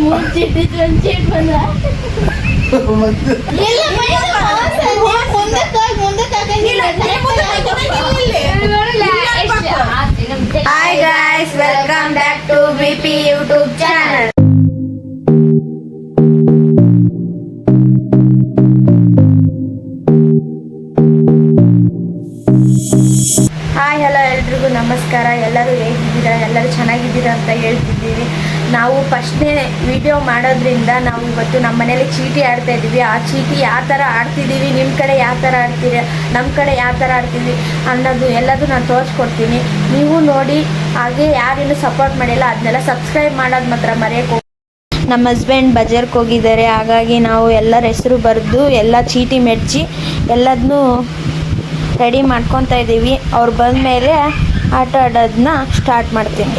ಮೂರ್ ಚೀಟಿ ಒಂದ್ ಚೀಟ್ ಬಂದ್ರ Hi guys, welcome back to BP YouTube channel. Hi hello ಎಲ್ರಿಗೂ ನಮಸ್ಕಾರ. ಎಲ್ಲರೂ ಹೇಗಿದ್ದೀರಾ? ಎಲ್ಲರೂ ಚೆನ್ನಾಗಿದ್ದೀರಾ ಅಂತ ಹೇಳ್ತಿದ್ದೀವಿ. ನಾವು ಫಸ್ಟ್ನೇ ವಿಡಿಯೋ ಮಾಡೋದ್ರಿಂದ ನಾವು ಇವತ್ತು ನಮ್ಮ ಮನೇಲಿ ಚೀಟಿ ಆಡ್ತಾ ಇದ್ದೀವಿ. ಆ ಚೀಟಿ ಯಾವ ಥರ ಆಡ್ತಿದ್ದೀವಿ, ನಿಮ್ಮ ಕಡೆ ಯಾವ ಥರ ಆಡ್ತೀರಿ, ನಮ್ಮ ಕಡೆ ಯಾವ ಥರ ಆಡ್ತೀವಿ ಅನ್ನೋದು ಎಲ್ಲದೂ ನಾನು ತೋರಿಸ್ಕೊಡ್ತೀನಿ. ನೀವು ನೋಡಿ. ಹಾಗೆ ಯಾರೇನು ಸಪೋರ್ಟ್ ಮಾಡಿಲ್ಲ ಅದನ್ನೆಲ್ಲ ಸಬ್ಸ್ಕ್ರೈಬ್ ಮಾಡೋದು ಮಾತ್ರ ಮರೆಯೋಕೆ. ನಮ್ಮ ಹಸ್ಬೆಂಡ್ ಬಜಾರ್ಗೆ ಹೋಗಿದ್ದಾರೆ, ಹಾಗಾಗಿ ನಾವು ಎಲ್ಲರ ಹೆಸರು ಬರೆದು ಎಲ್ಲ ಚೀಟಿ ಮೆಚ್ಚಿ ಎಲ್ಲದನ್ನೂ ರೆಡಿ ಮಾಡ್ಕೊತಾ ಇದ್ದೀವಿ. ಅವ್ರು ಬಂದಮೇಲೆ ಆಟ ಆಡೋದನ್ನ ಸ್ಟಾರ್ಟ್ ಮಾಡ್ತೀನಿ.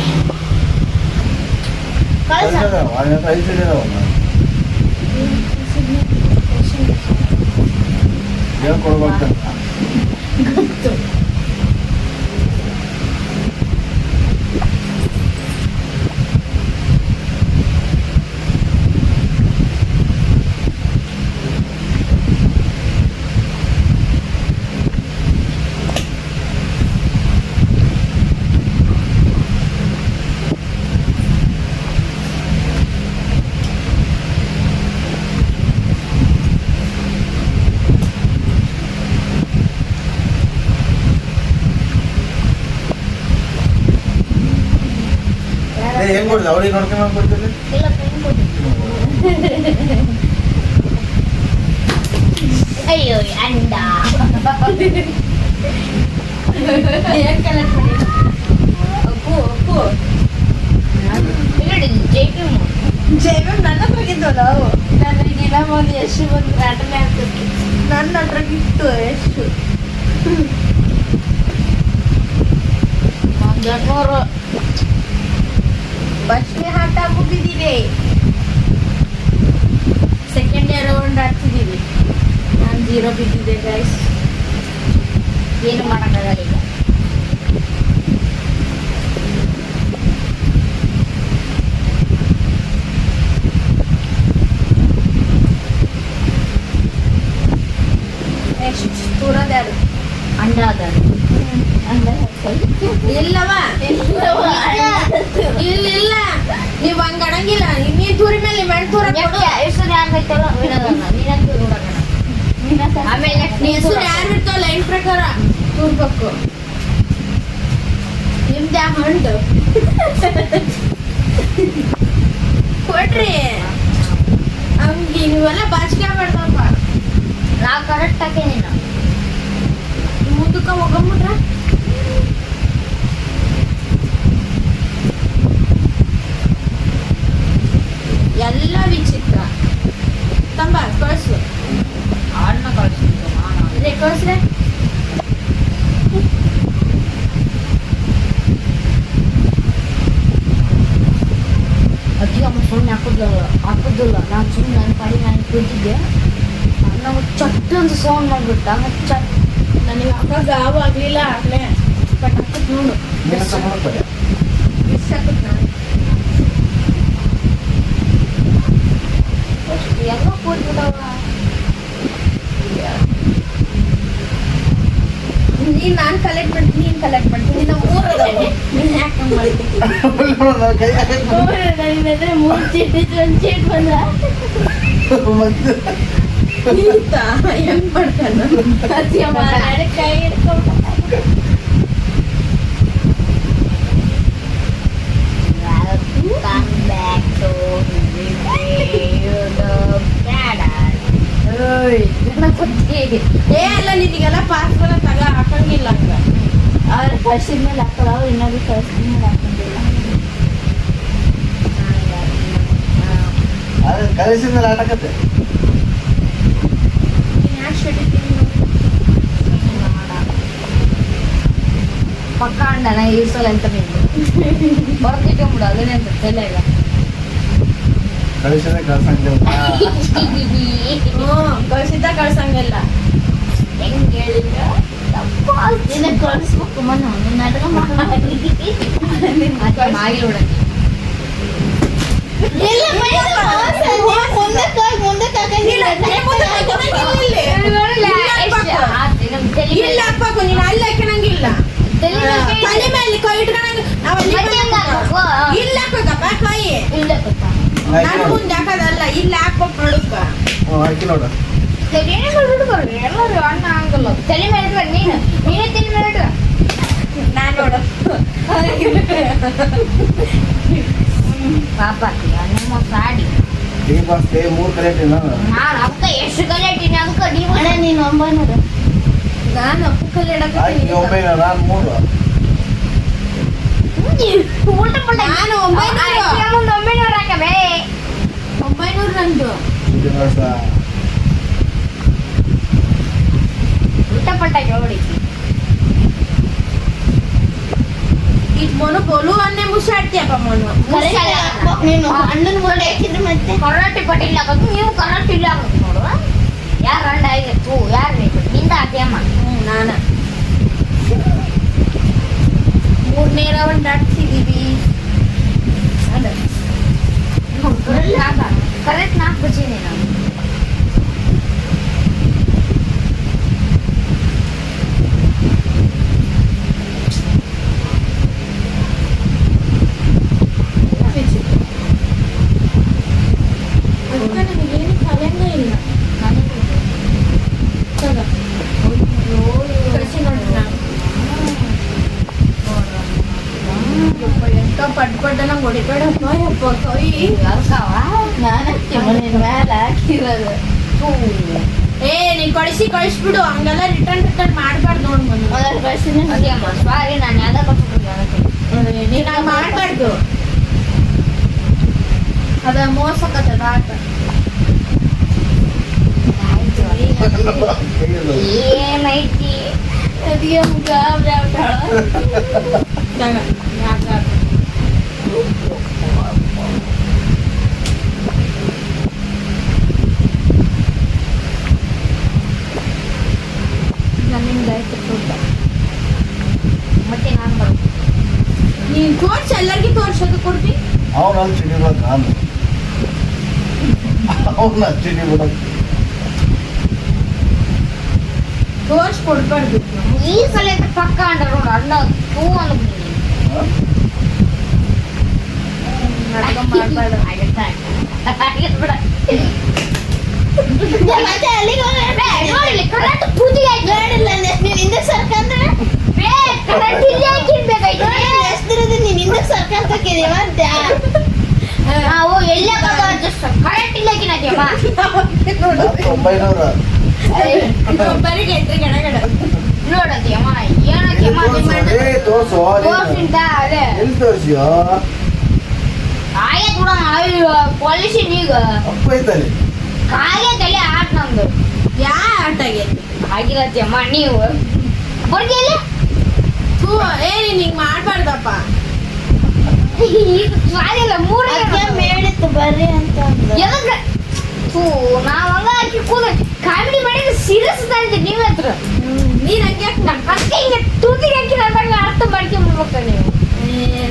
ಏನ್ ಕೊಡ್ಲಿ ಅವ್ರಿಗೆ ನೋಡ್ಕೊಂಡು ಕೊಡ್ತೀನಿ. ಅಯ್ಯೋ ಅಂಡ ಜೈವಂ ನನ್ನ ಹೋಗಿದ್ವಲ್ಲ ನನಗಿಲ್ಲ ಒಂದು ಎಷ್ಟು ಒಂದು ಆಟನೇ ಆಗ್ತದೆ. ನನ್ನ ಹತ್ರಗಿತ್ತು ಎಷ್ಟು ಒಂದು ಫಸ್ಟ್ನೇ ಆಟ ಮುಗಿದಿದೆ, ಸೆಕೆಂಡ್ ಇಯರ್ ರೌಂಡ್ ಆಡ್ತಿದ್ದೀವಿ. ನಾನು 0 ಬಿದ್ದಿದೆ ಗೈಸ್, ಏನು ಮಾಡೋಕ್ಕಾಗಲ್ಲ ಈಗ. ನೆಕ್ಸ್ಟ್ ತೂರದಾಡು ಅಂಡಾದಾಡು ಇಲ್ಲವಾ ಇಲ್ಲ ನೀವು ಹಂಗ ಅಡಂಗಿಲ್ಲ. ನೀನ್ ತೂರಿ ಮೇಲೆ ಮೆಣ್ ಆಮೇಲೆ ಹೆಸರು ಯಾರು ಇರ್ತಾವ ಲೈನ್ ಪ್ರಕಾರ ತೂರ್ಬೇಕು. ನಿಮ್ದ ಹಂಡು ಕೊಡ್ರಿ ಹಂಗಿ ನೀವೆಲ್ಲ ಬಾಚಿಕೆ ಮಾಡ್ದಪ್ಪ. ನಾ ಕರೆಕ್ಟ್ ಹಾಕೇನಿ. ಮುಂದಕ್ಕ ಹೋಗಂಬಿಟ್ರ ಎಲ್ಲ ವಿಚಿತ್ರ. ತಂಬ ಕಳ್ಸು ಅಣ್ಣ ಕಳ್ಸಿ ಕಳ್ಸ್ರೆ ಅಜ್ಜಿಗೆ ಅಮ್ಮ ಸುಮ್ಮನೆ ಹಾಕೋದಿಲ್ಲ. ನಾನು ಸುಮ್ಮನೆ ನನ್ನ ಪಾಡಿ ನಾನು ಕೂತಿದ್ದೆ, ನಾವು ಚಟ್ ಅಂತ ಸೌಂಡ್ ಮಾಡ್ಬಿಟ್ಟ. ಚಟ್ ನನಗೆ ಹಾಕಾಗ ಗಾವು ಆಗ್ಲಿಲ್ಲ. ಆಗ್ಲೇ ಬಟ್ ಹಾಕತ್ ನೋಡು ಎಷ್ಟು ಹಾಕತ್ ನಾನು ಎಲ್ಲ ಕೂತ್ಬಿಟ್ಟವ. ನೀನ್ ನಾನು ಕಲೆಕ್ಟ್ ಮಾಡ್ತೀನಿ, ನೀನ್ ಕಲೆಕ್ಟ್ ಮಾಡ್ತೀನಿ. ನಮ್ಮ ಊರದವ ನೀನ್ ಯಾಕೆ ಮಾಡ್ತೀನಿ. ಮೂರ್ ಚೀಟಿ ಒಂದ್ ಚೀಟ್ ಬಂದ್ರ ಹೆಂಗ್ ಮಾಡ್ತಾನ ಕೈ ಹಿಡ್ಕೊಂಡ್ ಏ ಅಲ್ಲ ನಿನಗೆಲ್ಲ ಪಾಸ್ಗಳ ತಗ ಹಾಕಂಗಿಲ್ಲ. ಹಂಗ ಅವ್ರು ಕಳ್ಸಿದ ಮೇಲೆ ಹಾಕಲ್ಲ, ಅವ್ರು ಇನ್ನೊಂದು ಕಳ್ಸಿದ ಮೇಲೆ ಹಾಕಂಗಿಲ್ಲ. ಕಳಿಸಿದ ಮೇಲೆ ಆಟಕತ್ತೆ ಪಕ್ಕ ಅಣ್ಣನ ಈಸಲ ಅಂತ ಬರ್ತಿಟ್ಕೊಂಬಿಡು. ಅದನ್ನೇ ಅಂತ ತಲೆಗ ಕಳಿಸಿದ ಕಳ್ಸಂಗಿಲ್ಲ. ಕಳ್ಸಿದ್ದ ಕಳ್ಸಂಗಿಲ್ಲ. ಹೆಂಗ್ ಹೇಳಿದ್ರ ನಿನ್ನ ಕಳಿಸ್ಬೇಕು ಮನ ನಿನ್ನ ನಾಟಕ ಮಾಡಿ ಮಾಗಿಲ್ ಬಿಡ ಮುಂದೆ ಹಾಕೋದಲ್ಲ ಇಲ್ಲಿ ಹಾಕ್ಬೇಕು ನೋಡಕ್ಕ ಹಾಕಿ ನೋಡು ಎಲ್ಲರೂ ಅಣ್ಣ ಹಂಗಲ್ಲ ತಲೆ ಮೇಲೆ ನೀನು ನೀನೇ ತಲೆ ಮೇಲೆ ನಾನು ನೋಡು ಪಾಪ ನಿಮ್ಮ ಸಾಡಿ ಡಿ ಬಾಸ್ 3 ಕರೆಕ್ಟ್ ನಾನು ಅಕ್ಕ ಎಷ್ಟು ಕಲೆ ಇಟ್ಟಿನಿ ಅದಕ್ಕೆ ನೀವು ಅಣ್ಣ ನೀನು 900 ನಾನು ಅಪ್ಪು ಕಲ್ಲಿ ಇಡಕ್ಕೆ ಹಾಕಿ 900 ನಾನು 3 ಉಲ್ಟ ಪುಲ್ಟ ನಾನು 900 ಒಂದು 900 ಹಾಕಬೇ 900 ನಂದು ದಿವಸ ಉಲ್ಟ ಪುಲ್ಟ ಜೋಡಿ ಇದು ಮೊನು ಬೋಲು ಅನ್ನೆ ಮುಸಾಡ್ತೀಯಪ್ಪ ಮೊನು ನೀನು ಅಣ್ಣನ ಗೋಡೆ ಹಾಕಿದ್ರೆ ಮತ್ತೆ ಕರಾಟೆ ಪಟ್ಟಿಲ್ಲ ಹಾಕೋದು ನೀವು ಕರಾಟೆ ಇಲ್ಲ ಹಾಕೋದು ನೋಡು ಯಾರು ಅಣ್ಣ ಆಗಿತ್ತು ಯಾರು ಬೇಕು ನಿಂದ ಹಾಕ್ಯಮ್ಮ ನಾನ 3ನೇ ರೌಂಡ್ ಆಡ್ತಿದೀವಿ ಕರೆಕ್ಟ್ 4 ಬಜಿನಿ ನಾನು ನನಗೇನು ಕಲೆನೇ ಇಲ್ಲ ಕಳಿಸಿ ನೋಡಿ ನಾನು ಎಂತ ಪಡ್ಪಡ್ಡ ನಂಗೆ ಹೊಡಿಬೇಡಪ್ಪ ಯಪ್ಪ ಕೈ ನಾನಕ್ಕೆ ಮನೆ ಮೇಲೆ ಹಾಕಿರೋದು ಏ ನೀನ್ ಕಳಿಸ್ಬಿಡು ಹಂಗೆಲ್ಲ ರಿಟರ್ನ್ ಮಾಡ್ಬಾರ್ದು ನೋಡ್ ಮನು ಸಾರಿ ನಾನು ಯಾವ್ದ ಕೊಟ್ಟು ನೀನ್ ಹಂಗ್ ಮಾಡ್ಬಾರ್ದು ಅದ ಮೋಸಕತ್ತದ ಆಟ ಏನೈತಿ ಅದಿಗೆ ಮುಖ ಮತ್ತೆ ನಾನು ಬರೋದು ನೀನ್ ತೋರ್ಸಿ ಎಲ್ಲರಿಗೂ ತೋರ್ಸೋದು ಕೊಡ್ತಿ ಅವನ ಚಿಡಿಬೇಕು ನಾನು ಅವನ ಚಿಡಿಬಿಡೋದು ತೋರ್ಸ್ ಕೊಡ್ಬಾರ್ದು ಈ ಸಲ ಪಕ್ಕ ಅಂಡ ನೋಡು ಅಣ್ಣ ತೂ ಅನ್ಬಿಡಿ ನಾಟಕ ಮಾಡ್ಬಾರ್ದು ಬಿಡ ನೋಡಿಲ್ಲ ಕರೆಕ್ಟ್ ಪೂಜೆಗೆ ಹಾಕಿಲ್ಲ ನೀನು ಹಿಂದೆ ಸರ್ಕಂದ್ರೆ ಕರೆಕ್ಟ್ ಇಲ್ಲಿ ಹಾಕಿರ್ಬೇಕಾಯ್ತು ನೀನು ಹಿಂದೆ ಸರ್ಕಂತಕ್ಕಿದೀವ ಅಂತ ನಾವು ಎಲ್ಲೇ ಕರೆಕ್ಟ್ ಇಲ್ಲ ಹಾಕಿನಮ್ಮ 900 ಬರಿಗೆ ಐತ್ರಿ ಗಡಗಡ ನೋಡತಿಯಮ್ಮ ಏನಕ್ಕೆಮ್ಮ ತೋರ್ಸು ತೋರ್ಸಿಂತ ಅದೇ ಎಲ್ಲಿ ತೋರ್ಸಿಯೋ ಕಾಯ ಕೂಡ ಪೊಲೀಸಿನ ಈಗ ಅಪ್ಪ ಐತಲ್ಲಿ ಕಾಯ ತಲೆ ಆಟ ನಮ್ದು ಯಾ ಆಟ ಆಗೈತಿ ಆಗಿರತ್ತಮ್ಮ ನೀವು ಬರ್ಗೆಲ್ಲ ಥೂ ಏ ನೀನ್ ಹಿಂಗ್ ಮಾಡ್ಬಾರ್ದಪ್ಪ ಈಗ ಸಾಲಿಲ್ಲ ಮೂರೇ ಮೇಳಿತ್ತು ಬರ್ರಿ ಅಂತ ಎದಕ್ಕೆ ಥೂ ನಾವೆಲ್ಲ ಹಾಕಿ ಕೂದ ಕಾಮಿಡಿ ಮಾಡಿದ್ರೆ ಸೀರಿಯಸ್ ಅಂತ ನೀವ್ ಹತ್ರ ನೀನ್ ಹಂಗೆ ಅಷ್ಟೇ ಹಿಂಗೆ ತೂತಿಗೆ ಹಾಕಿ ಅಂದಾಗ ಅರ್ಥ ಮಾಡ್ಕೊಂಡ್ಬಿಡ್ಬೇಕು ನೀವು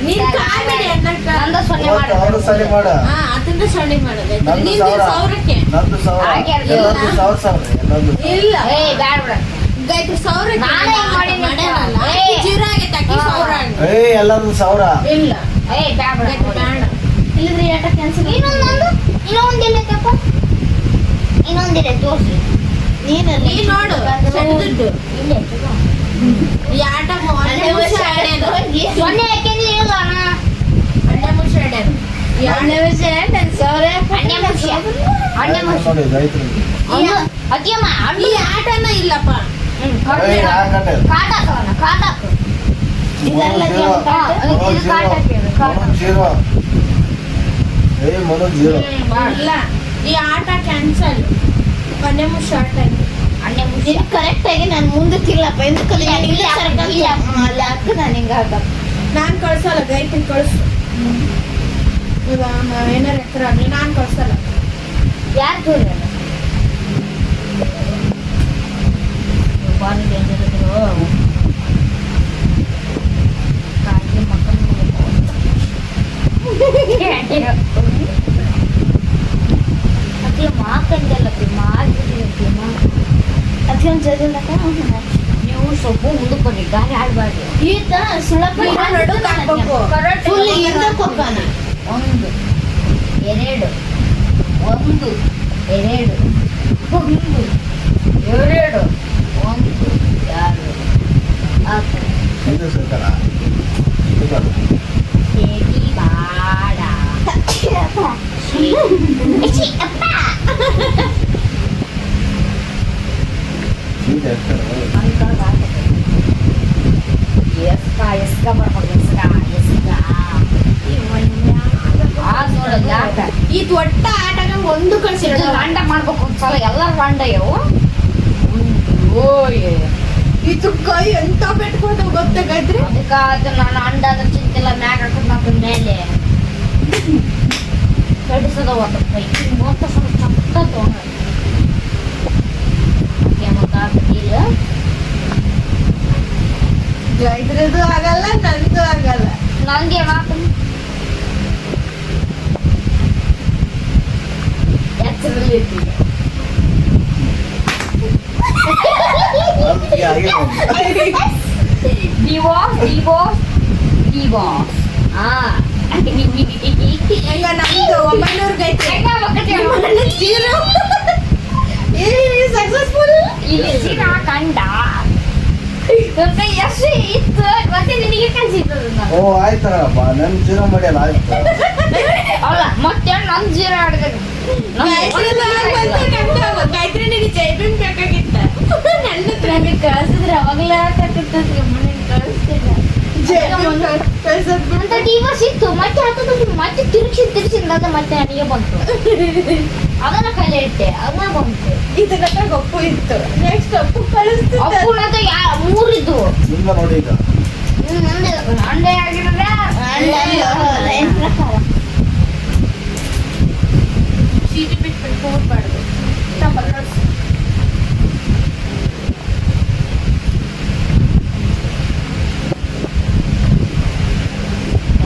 ನೀನ್ ಕಾಮಿಡಿ ಅನ್ನಕ್ಕ ನಂದ ಸೊನ್ನೆ ಅವನು ಮಾಡಿ ಸರಿ ಮಾಡ ಅದನ್ನ ಸೊಳ್ಳೆ ಮಾಡೋದು ನಂದು ನಿಂದು 1000 1000ಕ್ಕೆ ನಂದು 1000 ಹಾಗೆ ಅರ್ಧ. ಎಲ್ಲರದು 1000 ಎಲ್ಲರದು ಇಲ್ಲ ಏ ಬ್ಯಾಡ ಬಿಡ ಗೈತು 1000ಕ್ಕೆ ನಾನೇ ಹಿಂಗ್ ಮಾಡೀನಿ. ಮಾಡ್ಯಾನಲ್ಲ ಏ. ಜೀರೋ ಆಗೈತೆ ಅಕ್ಕಿ 1000 ಏ ಎಲ್ಲರದು 1000 ಇಲ್ಲ ಏ ಬ್ಯಾಡ ಬಿಡ ಗೈತು ಬೇಡ ಇಲ್ಲದ್ರಿ ಆಟ ಕ್ಯಾನ್ಸಲ್ ಇನ್ನೊಂದು ಇನ್ನೊಂದಿಲ್ಲಕ್ಕಪ್ಪ ಇನ್ನೊಂದಿದೆ ತೋರ್ಸಿ ನೀನ್ ನೋಡು ಸಣ್ಣದು ಇಲ್ಲೇ ಈ ಆಟ ಮೊನ್ನೆ ಮುಚ್ಚ ಆಡ್ಯಾನ ಸೊನ್ನೆ ಹಾಕಿದ್ರೆ ಇಲ್ಲ ಅಣ್ಣ ಅಣ್ಣ ಮುಚ್ಚ ಆಡ್ಯಾನ ಈ ಅಣ್ಣೆ ಮುಚ್ಚ ಅಣ್ಣೆ ಮುಚ್ಚ ಅಣ್ಣೆ ಮುಚ್ಚ ನೋಡಿ ರೈತರು ಅತಿಯಮ್ಮ ಈ ಆಟನ ಇಲ್ಲಪ್ಪ ಏ ಯಾಕಂತೆ ಕಾಟಾಕವನ ಕಾಟಾಕು ಜೀರೋ ಏ ಮನು ಜೀರೋ ಇಲ್ಲ ಈ ಆಟ ಕ್ಯಾನ್ಸಲ್ ಮೊನ್ನೆ ಮುಚ್ಚ ಆಟ ಅಣ್ಣೆ ಮುಚ್ಚ ಕರೆಕ್ಟ್ ಆಗಿ ನಾನು ಮುಂದಕ್ಕಿಲ್ಲಪ್ಪ ఎందుకಲ್ಲಿ ನಾನು ಇಲ್ಲೇ ಸರ್ಕಲ್ ಅಲ್ಲಿ ಅಕ್ಕ ನಾನು ಹಿಂಗ ನಾನ್ ಕಳ್ಸಲ್ಲ ಗೈತಿನ್ ಕಳ್ಸು ಇವಾಗ ಏನಾರ ಎತ್ತರ ಆಗ್ಲಿ ನಾನ್ ಕಳ್ಸಲ್ಲ ಯಾರು ತೋರಿ ಬಾರಿ ಅತಿ ಮಾಕಂಡಲ್ಲ ಅದೊಂದು ಜಲ್ದಕ್ಕ ನೀವು ಸ್ವಲ್ಪ ಮುಂದಕ್ಕೆ ಬರ್ರಿ ಗಾಳಿ ಆಡ್ಬಾರ್ದು ಈತ ಸುಳಪ ಫುಲ್ ಹಿಂದಕ್ಕೆ ಹೋಗೋಣ. 1 2 1 2 1 2 1 2 ಆತ ಇದು ಸರ್ಕಾರ ಕೇಳಿ ಬಾಡ ಇದು ಎಷ್ಟಾರ ಎಸ್ಕ ಬರ್ಬೇಕು ಎಸ್ಕ ನೋಡ ಯಾಕ ಈ ದೊಡ್ಡ ಆಟಗ ಒಂದು ಕಳ್ಸಿರೋ ರಾಂಡ ಮಾಡ್ಬೇಕು ಒಂದ್ಸಲ ಎಲ್ಲಾರು ರಾಂಡ ಇವು ಓಯ್ ಇದು ಕೈ ಎಂತ ಬೆಟ್ಕೊಂಡು ಗೊತ್ತಾಗೈತ್ರಿ. ಅದಕ್ಕಾದ ನಾನು ಅಂಡ ಅದ್ರ ಚಿಂತಿಲ್ಲ ಮ್ಯಾಗ ಹಾಕದ್ ನನ್ನ ಮೇಲೆ ಕಡಿಸದ ಒಂದು ಕೈ ಮೂವತ್ತು ಸಲ ಚಪ್ಪ ತಗೊಂಡ ಇದ್ರದ್ದು ಆಗಲ್ಲ ನಂದು ಆಗಲ್ಲ. ನಂಗೆ ಮಾತು ಎಚ್ಚರಲ್ಲಿ ಇರ್ತೀನಿ ಅದಕ್ಕೆ ಆಗಿದೆ ಡಿವೋರ್ಸ್ ಹೆಂಗ ನಮ್ದು 900 ಐತಿ ಸಕ್ಸಸ್ಫುಲ್. ಇಲ್ಲಿ ಚೀನಾ ಕಂಡ ಎಷ್ಟು ಇತ್ತು ಮತ್ತೆ ನಿನಗೆ ಕನ್ಸಿತ್ತು ಓ ಆಯ್ತಪ್ಪ ನನ್ ಜೀರೋ ಮಾಡ್ಯಲ್ಲ ಆಯ್ತು ಅಲ್ಲ ಮತ್ತೆ ನನ್ ಜೀರ ಆಡಿದೆ ಗಾಯತ್ರಿ ನಿನಗೆ ಜೈಬಿನ್ ಬೇಕಾಗಿತ್ತ ನನಗೆ ಕಳ್ಸಿದ್ರೆ ಅವಾಗಲೇ ಹಾಕಿರ್ತದೆ ಮನೆಗೆ ಕಳಿಸ್ತಿಲ್ಲ ಅಂತ ಡಿವೋರ್ಸ್ ಇತ್ತು ಮತ್ತೆ ಹಾಕೋದು ಮತ್ತೆ ತಿರುಗಿಸಿದ ಮತ್ತೆ ನನಗೆ ಬಂತು ಅದನ್ನ ಕಲೆ ಇಟ್ಟೆ ಅದನ್ನ ಬಂತು ಇದನ್ನ ಗೊಪ್ಪು ಇತ್ತು. ನೆಕ್ಸ್ಟ್ ಅಪ್ಪು ಕಳಿಸ್ತಿದ್ದ. ಅಪ್ಪುನದ 3 ಇದ್ವು ನಿಮ್ಗ ನೋಡಿ ಈಗ ಅಂಡೆ ಆಗಿರೋದೇ ಚೀಟಿ ಬಿಟ್ಬಿಟ್ಟು ಹೋಗ್ಬಾರ್ದು.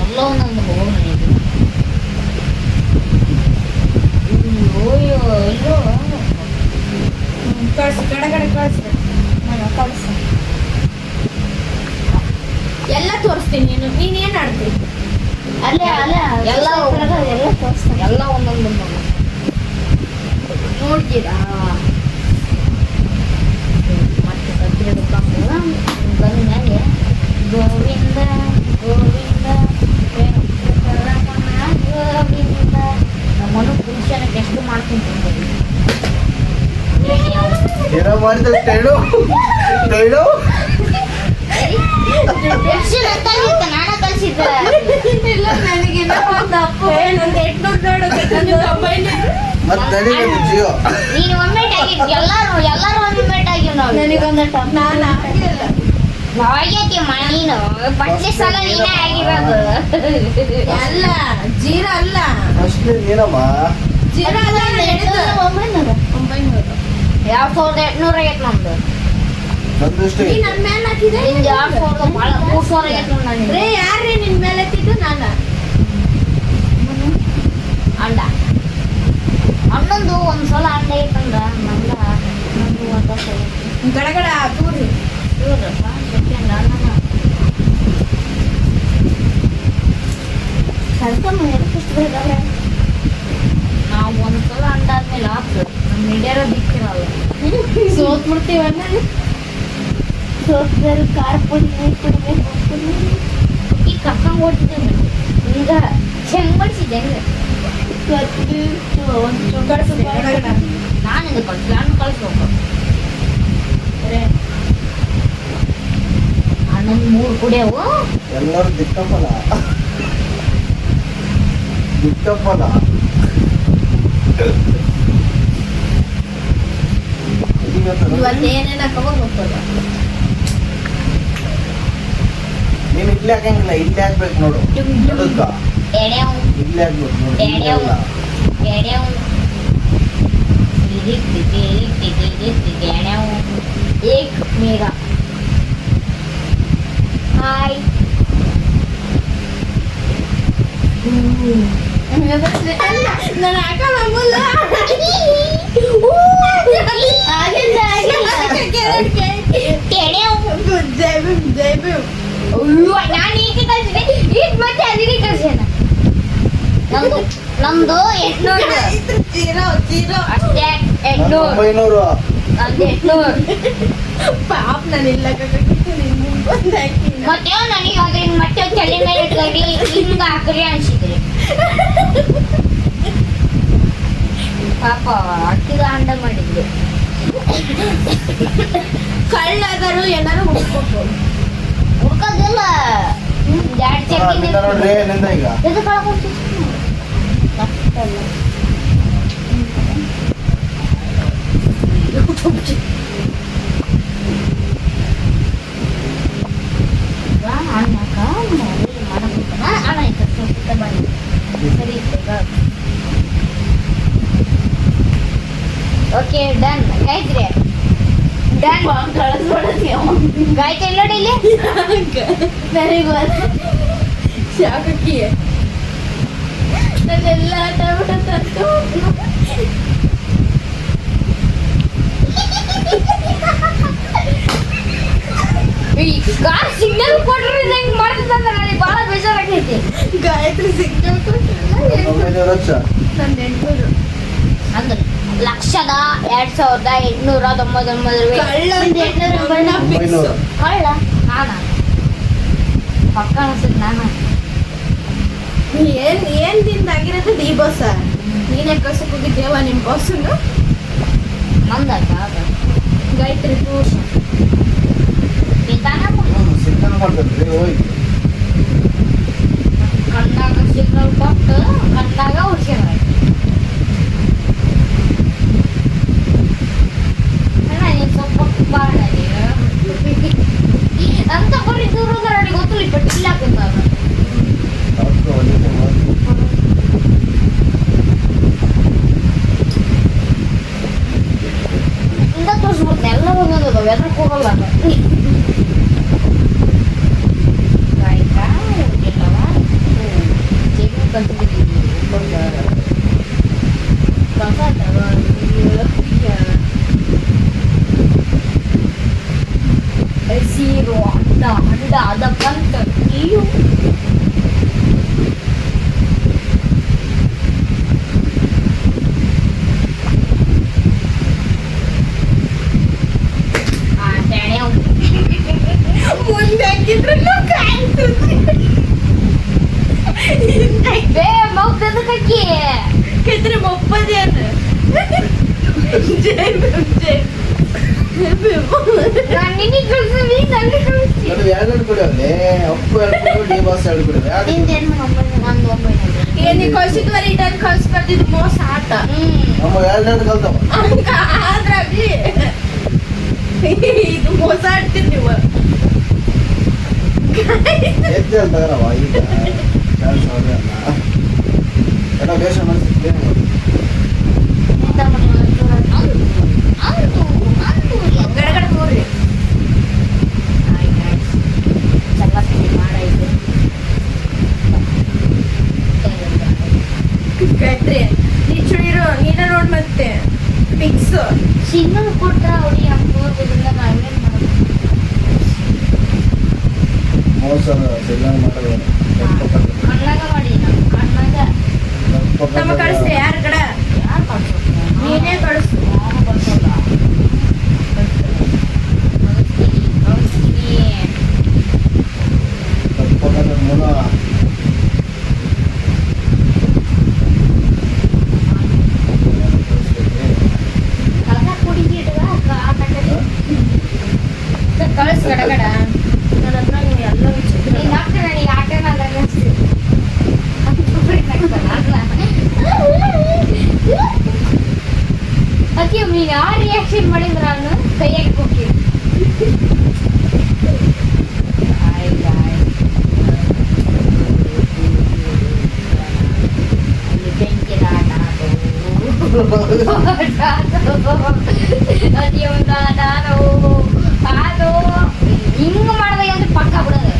ಎಲ್ಲ ಒಂದೊಂದು ಹೋಗಿ ಎಲ್ಲೋ ಕಳ್ಸು ಕಡೆ ಕಳ್ಸು. ಕಳಿಸ ಎಲ್ಲ ತೋರಿಸ್ತೀನಿ. ನೀನ್ ಏನ್ ಆಡ್ತಿ? ಅಲ್ಲೇ ಎಲ್ಲ ಎಲ್ಲ ತೋರಿಸ್ತಾರೆ. ಎಲ್ಲ ಒಂದೊಂದು ನೋಡ್ತೀರಾ? ಮತ್ತೆ ಕತ್ತಿರಬೇಕು ಬಂದಾಗ ಗೋವಿಂದ ಗೋವಿಂದ ಗೋವಿಂದ ನಮ್ಮನ್ನು ಪುರುಷನಕ್ಕೆ ಎಷ್ಟು ಮಾಡ್ತೀನಿ ಜೀರೋ ಮಾಡಿದ್ರೆ ಟೈಡು ನಾನ ಕಳ್ಸಿದ್ದೆ ಇಲ್ಲ ನನಗೆ ಒಂದು ಅಪ್ಪು ನಂದು 800 ಮತ್ತೆ ನನಗೆ ಜಿಯೋ ನೀನು ಒಮ್ಮೆಟ್ ಆಗಿದ್ ಎಲ್ಲಾರು ಒಮ್ಮೆಟ್ ಆಗಿವ್ ನಾವು ನನಗೊಂದು ನಾನು ಆಗಿಲ್ಲ. ಆಗೈತಿ ನೀನು ಬಟ್ಲಿ ಸಲ ನೀನೇ ಆಗಿರೋದು ಅಲ್ಲ ಜೀರೋ ಅಲ್ಲ ಅಷ್ಟೇ ನೀನಮ್ಮ ಜೀರೋ ಅಲ್ಲ 900 2800 ಆಗೈತೆ ನಮ್ದು ನಂದಷ್ಟೇ ನೀ ನನ್ ಮೇಲೆ ಹಾಕಿದೆ. ನಿಂದು 2000 ಭಾಳ 3000 ಆಗೈತೆ ನೋಡಿ ನನಗೆ ರೇ ಯಾರ್ರೀ ನಿನ್ ಮೇಲೆ ಎತ್ತಿದ್ದು? ನಾನ ಅಂಡ ಹನ್ನೊಂದು ಒಂದ್ಸಲ ಅಂಡ ಐತಂದ್ರ ನಂದು ಗಡಗಡ ತೂರಿ ಇವ್ರಪ್ಪ ಸೆಕೆಂಡ್ ಅಣ್ಣನ ಕಳ್ಕೊಂಡು ಎಷ್ಟು ಬೇಕಾದ್ರೆ ನಾವು ಒಂದ್ಸಲ ಅಂಡ ಆದ್ಮೇಲೆ ಆತು ನಮ್ಮ ಹಿಡಿಯಾರ ದಿಕ್ಕಿರಲ್ಲ ಸೋತ್ ಬಿಡ್ತೀವಣ್ಣ. ಸೋತ್ರಲ್ಲಿ ಖಾರ ಪುಡಿ ನೀರು ಪುಡಿ ಈಗ ಕರ್ಕೊಂಡು ಓಡ್ತಿದ್ದೆ ಈಗ ಹೆಂಗ್ ಬಡಿಸಿದ್ದೆ ಹೆಂಗೆ ನಾನು ಕಳ್ಸಿ ನಾನು ಕಳಿಸ್ಬೇಕು ಹನ್ನೊಂದು 3 ಕುಡಿಯವು ಎಲ್ಲರೂ ದಿಕ್ಕಪ್ಪಲ್ಲ ಇವತ್ತು ಏನೇನ ಹಾಕೋಬೋದು ಹೋಗ್ತದ. ನೀನ್ ಇಡ್ಲಿ ಹಾಕಂಗಿಲ್ಲ ಇಡ್ಲಿ ಹಾಕ್ಬೇಕು ನೋಡು ನಡುಕ್ಕ ಎಡೆವು ಇಡ್ಲಿ ಹಾಕ್ಬೇಕು ನೋಡು ಎಡೆವು ಇಲ್ಲ. ಎಡೆವು ಎಡೆವು ಏಕ್ ಮೇಘ ಹಾಯ್ ನಾನು ಹಾಕಲ್ಲ ಅಮ್ಮಲ್ಲ. ಆಗಿಲ್ಲ ಆಗಿಲ್ಲ ಜೈ ಭೀಮ್ ಜೈ ಭೀಮ್. ನಾನು ಈಗ ಕಳ್ಸಿದೆ ಈಗ ಮತ್ತೆ ಅಲ್ಲಿಗೆ ಕಳ್ಸೇನ ನಮ್ದು 800 ಜೀರೋ ಜೀರೋ ಅಷ್ಟೇ 800 900 ನಂದು 800 ಪಾಪ ನಾನು ಇಲ್ಲ ಮುಂದೆ ಹಾಕಿ ಮತ್ತೆ ನನಗೆ ಅದ್ರಿಂದ ಮತ್ತೆ ತಲೆ ಮೇಲೆ ಇಟ್ಕೊಂಡು ಹಿಂಗ ಹಾಕ್ರಿ ಅನ್ಸಿದ್ರಿ ಪಾಪ ಅಕ್ಕಿಗ ಅಂಡ ಮಾಡಿದ್ರು ಕಳ್ಳಾದರು ಏನಾರು ಹುಡ್ಕೋಬೇಕು. ಹುಡ್ಕೋದಿಲ್ಲ ಜಾಡ್ ನಿಂದ ನೋಡ್ರಿ ನಿಂದ ಈಗ ಇದು ಕಳ್ಕೊಂತೀನಿ okay done Gayatri done Gayatri ನೋಡಿ ಇಲ್ಲಿ ನನಗೆ ಶಾಕಿ ನನ್ನೆಲ್ಲ ಟೊಮೆಟೊ ತಂದು ಕಾರ್ ಸಿಗ್ನಲ್ ಕೊಟ್ರೆ ಹೆಂಗ್ ಮಾಡ್ತಿದ್ದಂದ್ರೆ ನನಗೆ ಭಾಳ ಬೇಜಾರಾಗೈತಿ ಗಾಯತ್ರಿ ಸಿಗ್ನಲ್ ಕೊಟ್ಟಲ್ಲ 900 ಲಕ್ಷ ನನ್ನ 800 ಅಂದ್ರೆ 1,2899 ಕಳ್ಳ ಅಂತ 800 ಬಣ್ಣ ಫಿಕ್ಸ್. 900 ಕಳ್ಳ ನಾನ ಪಕ್ಕ ಅನ್ಸುತ್ತೆ ನಾನು ಏನ್ ತಿಂದಾಗಿರೋದು ಡಿ ಬಾಸ್ ನೀನೇ ಕಳ್ಸಕ್ ಹೋಗಿದ್ದೇವ ನಿಮ್ ಬಾಸನ್ನು ನಂದಾಯ್ತ ಗಾಯತ್ರಿ ಪೂರ್ಣ ಸಿಗ್ನಲ್ ಮಾಡ್ತೇನ್ರಿ ಹೋಗಿ ಕಣ್ಣಾಗ ಸಿಗ್ನಲ್ ಕೊಟ್ಟು ಕಣ್ಣಾಗ ಉಡ್ಸ್ಕೊಂಡ್ರೆ ಅಣ್ಣ ನೀನು ಸ್ವಲ್ಪ ಬಾಳ ಅಂತ ಬರೀ ದೂರ ನನಗೆ ಗೊತ್ತಿಲ್ಲ ಬಟ್ ಇಲ್ಲ ಹಾಕಿಂದ ಅವ್ರ್ದು ಒಂದೇ ಮಾತು. ಇಂದ ತೋರಿಸ್ಬಿಡ್ತೀನಿ ಎಲ್ಲ ಒಂದೊಂದು ಎದ್ರಕ್ಕೆ ಹೋಗಲ್ಲ ಆಯ್ತಾ ಎಲ್ಲವ ಜೇಬು ಬಂದಿದ್ದೀವಿ ಸೀರೋ ಅಂಡ ಅಂಡ ಅದ ಬಂತ ನೀವು ಮುಂದೆ ಹಾಕಿದ್ರು ಬೇ ಮೌತದ ಕಕ್ಕಿ ಕೈತ್ರಿ ಒಪ್ಪದೇನು ಜೈ ಭೀಮ್ ಜೈ ಭೀಮ್. ನಾನು ನಿನಗೆ ಕಳ್ಸಿವಿ ನನಗೆ ಕಳಿಸ್ತಿ ನನಗೆ 2 ಕೊಡಿ ಅಲ್ಲಿ ಅಪ್ಪು 2 ಕೊಡು ಡಿ ಬಾಸ್ 2 ಕೊಡಿ ನಂದು 900 ಏನಿ ಕಳ್ಸಿದ್ವ ರಿಟರ್ನ್ ಕಳ್ಸ್ಬಾರ್ದಿದ್ದು ಮೋಸ ಆಟ ನಮ್ಮ 2 ಕಲ್ತವ ಆದ್ರಾಗ್ಲಿ ಇದು ಮೋಸ ಆಡ್ತೀರಿ ನೀವು ಎದ್ದು ತಗರವ ಈಗ 2,000 ಅಲ್ಲ ಎಲ್ಲ ಬೇಷ ಮಾಡಿಸಿದ್ದೇನೆ ಗಡಗಡ ಹೋಗ್ರಿ ಗಾಯತ್ರಿ ನೀ ಚುಡಿರೋ ನೀನ ನೋಡ್ ಮತ್ತೆ ಫಿಕ್ಸ್ ಸಿಗ್ನಲ್ ಕೊಟ್ರ ಅವ್ರಿಗೆ ಹೋಗೋದ್ರಿಂದ ನಾವೇನ್ ಮಾಡೋದು ಮೋಸ ಸಿಗ್ನಲ್ ಮಾಡೋದು ಕಣ್ಣಾಗ ಮಾಡಿ ಕಣ್ಣಾಗ ನಮ್ಮ ಕಳಿಸ್ರಿ ಯಾರ ಕಡೆ ಯಾರು ಕಳ್ಸೋದು ನೀನೇ ಕಳಿಸು ನಾನು ಕಳ್ಸೋಲ್ಲ ಕಳಿಸ್ತೀನಿ ಮುನ ಕಳ್ಸ ಕುಡಿಗೆ ಕಳಿಸ್ ಗಡಗಡ ನನ್ನ ಹತ್ರ ನೀವು ಎಲ್ಲ ವಿಚಿತ್ರ ನೀನ್ ಹಾಕ್ತೀನಿ ನನಗೆ ಆಟನ ಅನ್ನಿಸ್ತು ಅಕ್ಕಿ ನೀನು ಯಾವ ರಿಯಾಕ್ಷನ್ ಮಾಡಿದ್ರ ನಾನು ಕೈಯಾಗಿ ಹೋಗಿ ಹಿಂಗ ಮಾಡ್ದಾಗ ಅಂದ್ರೆ ಪಕ್ಕ ಬಿಡೋದು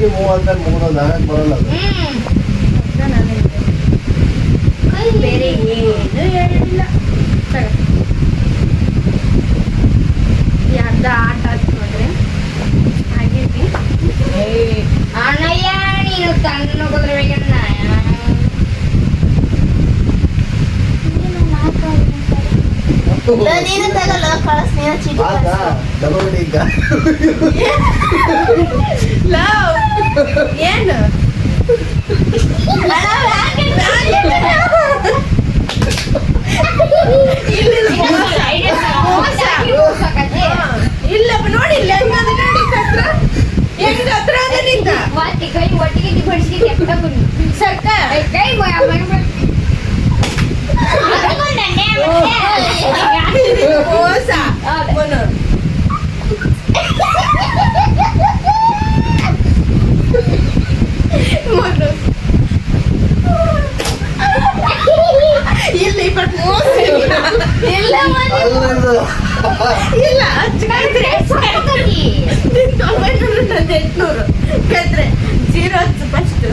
ಚೀಟಿ ಮೂವ್ ಆದ್ಮೇಲೆ ಮುಗಿದೋದು ಆಗಕ್ಕೆ ಬರಲ್ಲ ಅದು. ಬೇರೆ ಏನು ಹೇಳಿಲ್ಲ. ಯಾರ್ದ ಆಟ ಆಡ್ತು ನೋಡ್ರಿ ಆಗಿರ್ಲಿ. ಅಣ್ಣಯ್ಯ ನೀನು ತನ್ನ ಕುದುರಬೇಕಣ್ಣ. ನೀನು ತಗಲ್ಲ ಕಳಿಸ್, ನೀನು ಚೀಟಿ ಆಯ್ತಾ? ತಗೊಳ್ಳಿ ಈಗ. ಏನು ಇಲ್ಲಪ್ಪ ನೋಡಿ, ಇಲ್ಲ ಹೆಂಗದ ನೋಡಿ ಕತ್ರ, ಹೆಂಗ ಹತ್ರ ಅದ ನಿಂತ ಕೈ ಒಟ್ಟಿಗೆ ಬಡಿಸಿ ಸರ್ಕ ಕೈ ಮೋಸ ಮೊನು. ಮೊನು ಇಲ್ಲ ಇಪ್ಪತ್ ಮೋಸ ಇಲ್ಲ ಅಲ್ಲ ಇದು. ಇಲ್ಲ ಹಚ್ಚಿದ್ರೆ 900 ಕದ್ರೆ 0 ಹಚ್ಚು ಫಸ್ಟ್.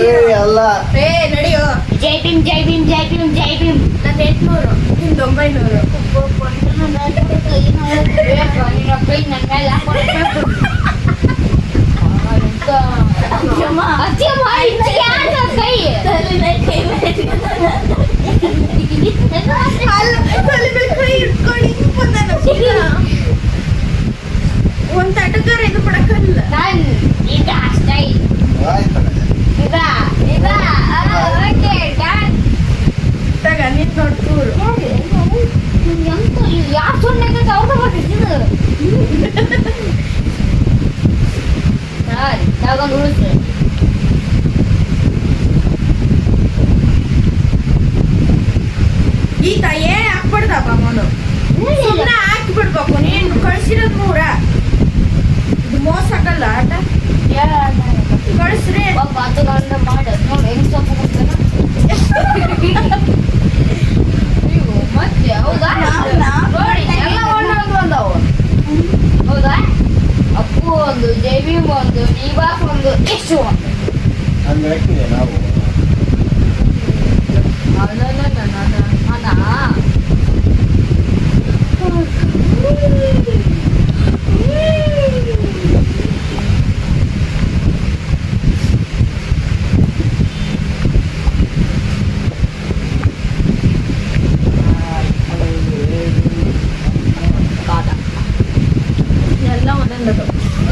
ಏಯ್ ಅಲ್ಲ. ಏ ನಡಿಯೋ, ಜೈ ಭೀಮ್ ಜೈ ಭೀಮ್ ಜೈ ಭೀಮ್ ಜೈ ಭೀಮ್. ನನ್ನ 800 ನಿಂದು 900. ಕೈ ನನ್ನ ಮೇಲೆ ಹಾಕೊಂಡು ಕೈ ಒಂದ್ ತಟಕಾರ ಇದು ಮಾಡಕ್ಕಲ್ಲ. ನಾನು ಈಗ ಅಷ್ಟೇ ಆಯ್ತು. ತಗ ನಿಂತ್ ನೋಡ್ತೂರು ಯಾವ ಸುಣ್ಣಕ್ಕೆ ಅವ್ರ ಬರ್ತಿದ್ದು ತಗೊಂಡು ಉಳಿಸ್ರಿ. ಈತ ಏನ್ ಹಾಕ್ಬಿಡ್ದಪ್ಪ ಮೋನು, ಸುಮ್ಮನೆ ಹಾಕಿ ಬಿಡ್ಬೇಕು. ನೀನ್ ಕಳ್ಸಿರೋದ್ 3 ಇದು ಮೋಸ ಆಗಲ್ಲ ಆಟ. ಕಳ್ಸ್ರಿ ಒಬ್ಬ ಹತ್ತುಗಂಡ ಮಾಡಿ ನೋಡಿ ಹೆಂಗ್ ಸೊಪ್ಪು ಕೊಡ್ತಾನ. ಮತ್ತೆ ಹೌದಾ ನೋಡಿ ಎಲ್ಲ ಒಂದೊಂದು ಬಂದವು. ಹೌದಾ ಅಪ್ಪು ಒಂದು ಜೈವಿ ಒಂದು ನಿವಾಸ್ ಒಂದು ಎಷ್ಟು ಒಂದು ಹಂಗೆ ಹಾಕಿದೆ ನಾವು. ಎಲ್ಲ ಒಂದೊಂದು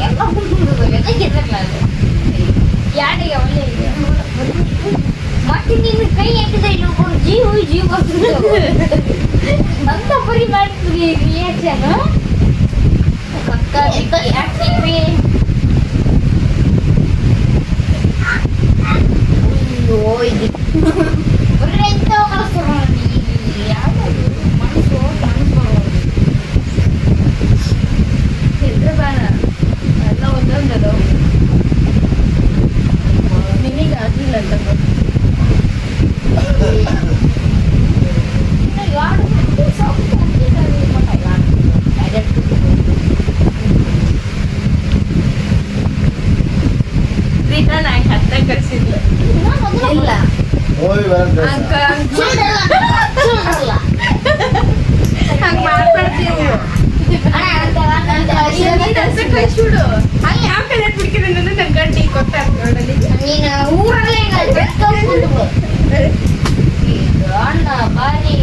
ಎಲ್ಲ ಮುಂದೆ ಎದಕ್ಕಿರಲ್ಲ ಯಾರಿಗೆ ಒಳ್ಳೆ ಮತ್ತೆ ನಿನ್ನ ಕೈ ಹಾಕಿದ್ರೆ ಇನ್ನೊಬ್ಬರು ಜೀವ ಅಂತ ಪರಿ ಮಾಡ್ತೀವಿ ರಿಯಾಕ್ಷನ್ ಪಕ್ಕ ಯಾಕೆ ಅಯ್ಯೋ ಇದು ಬರೀ ಎಂತ ಕಳಿಸ್ತಾರ ಯಾವ್ದು ಮನಸ್ಸು ಇದ್ರೆ ಬೇಡ, ಎಲ್ಲ ಒಂದೊಂದು ನಿನಗೆ ಆಗಿಲ್ಲ ಅಂತ. ರಿಟರ್ನ್ ಆಗಿ ಹತ್ತ ಕಳ್ಸಿದ್ಲ ಇಲ್ಲ ಹೋಗಿ ಬರೋದು. ಹಂಗ ಮಾಡ್ಬಾರ್ದು. ಕಳ್ಸಿಬಿಡು, ಅಲ್ಲಿ ಯಾವ ಕಲರ್ ಬಿಡ್ಕಿದ್ರೆ ನಂಗೆ ಗಂಟಿ ಗೊತ್ತಾಗ್ತದೆ ನೋಡಲಿ. ನೀನು ಊರಲ್ಲೇ ಅಣ್ಣ ಬಾರಿ